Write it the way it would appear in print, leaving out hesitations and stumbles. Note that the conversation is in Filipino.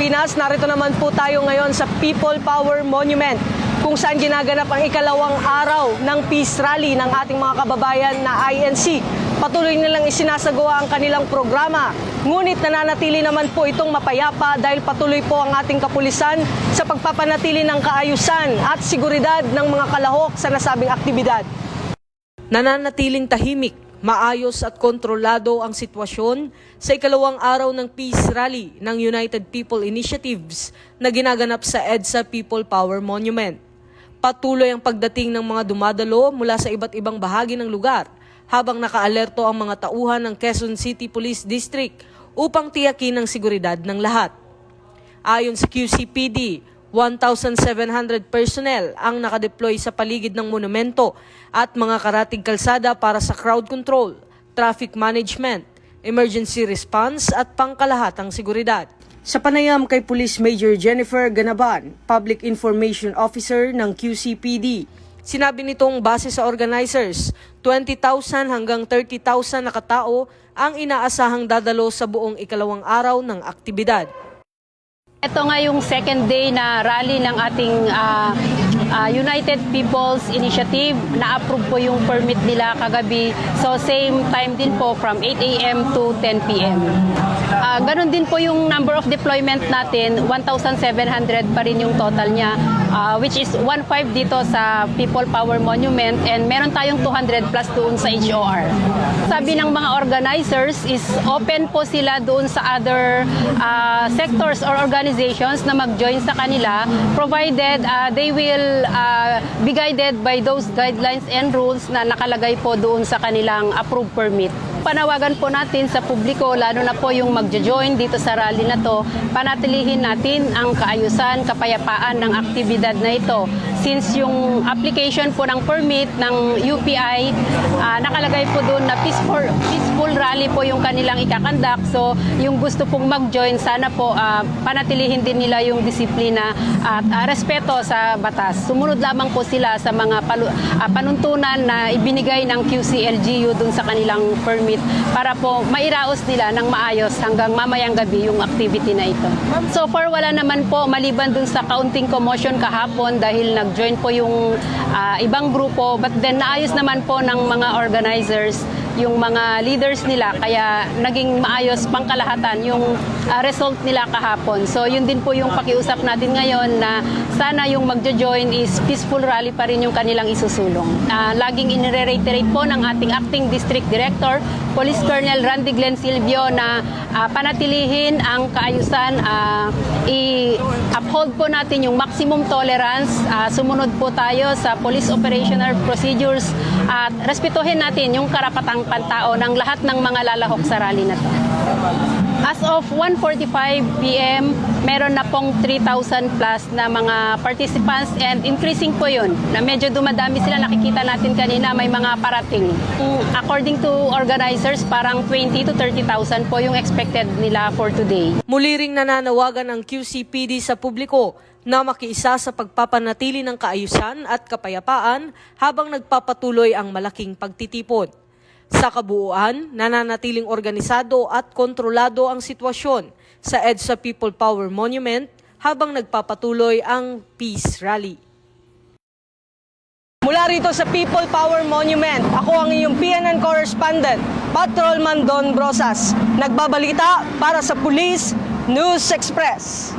Pilipinas, narito naman po tayo ngayon sa People Power Monument kung saan ginaganap ang ikalawang araw ng Peace Rally ng ating mga kababayan na INC. Patuloy nilang isinasagawa ang kanilang programa, ngunit nananatili naman po itong mapayapa dahil patuloy po ang ating kapulisan sa pagpapanatili ng kaayusan at seguridad ng mga kalahok sa nasabing aktibidad. Nananatiling tahimik, maayos at kontrolado ang sitwasyon sa ikalawang araw ng Peace Rally ng United People Initiatives na ginaganap sa EDSA People Power Monument. Patuloy ang pagdating ng mga dumadalo mula sa iba't ibang bahagi ng lugar habang nakaalerto ang mga tauhan ng Quezon City Police District upang tiyakin ang seguridad ng lahat. Ayon sa QCPD, 1,700 personnel ang nakadeploy sa paligid ng monumento at mga karatig kalsada para sa crowd control, traffic management, emergency response at pangkalahatang seguridad. Sa panayam kay Police Major Jennifer Ganaban, Public Information Officer ng QCPD, sinabi nitong base sa organizers, 20,000 hanggang 30,000 na katao ang inaasahang dadalo sa buong ikalawang araw ng aktibidad. Ito nga yung second day na rally ng ating United People's Initiative. Na-approve po yung permit nila kagabi. So same time din po from 8 a.m. to 10 p.m. Ganon din po yung number of deployment natin, 1,700 pa rin yung total niya, which is 1,500 dito sa People Power Monument and meron tayong 200 plus doon sa HOR. Sabi ng mga organizers is open po sila doon sa other sectors or organizations na mag-join sa kanila provided they will be guided by those guidelines and rules na nakalagay po doon sa kanilang approved permit. Panawagan po natin sa publiko, lalo na po yung magjo-join dito sa rally na to, panatilihin natin ang kaayusan, kapayapaan ng aktibidad na ito. Since yung application po ng permit ng UPI, nakalagay po doon na peaceful rally po yung kanilang ikakandak. So yung gusto pong mag-join, sana po panatilihin din nila yung disiplina at respeto sa batas. Sumunod lamang po sila sa mga panuntunan na ibinigay ng QCLGU doon sa kanilang permit para po mairaos nila ng maayos hanggang mamayang gabi yung activity na ito. So far wala naman po maliban dun sa kaunting commotion kahapon dahil nag-join po yung ibang grupo, but then naayos naman po ng mga organizers yung mga leaders nila kaya naging maayos pangkalahatan yung result nila kahapon. So yun din po yung pakiusap natin ngayon na sana yung magjo-join is peaceful rally pa rin yung kanilang isusulong. Laging inire-reiterate po ng ating Acting District Director, Police Colonel Randy Glenn Silvio na panatilihin ang kaayusan, i-uphold po natin yung maximum tolerance, sumunod po tayo sa police operational procedures at respetuhin natin yung karapatang pantao ng lahat ng mga lalahok sa rally na to. As of 1:45 p.m., meron na pong 3,000 plus na mga participants and increasing po yun. Na medyo dumadami sila, nakikita natin kanina may mga parating. According to organizers, parang 20 to 30,000 po yung expected nila for today. Muli ring nananawagan ang QCPD sa publiko na makiisa sa pagpapanatili ng kaayusan at kapayapaan habang nagpapatuloy ang malaking pagtitipon. Sa kabuuan, nananatiling organisado at kontrolado ang sitwasyon sa EDSA People Power Monument habang nagpapatuloy ang Peace Rally. Mula rito sa People Power Monument, ako ang iyong PNN correspondent, Patrolman Don Brosas, nagbabalita para sa Police News Express.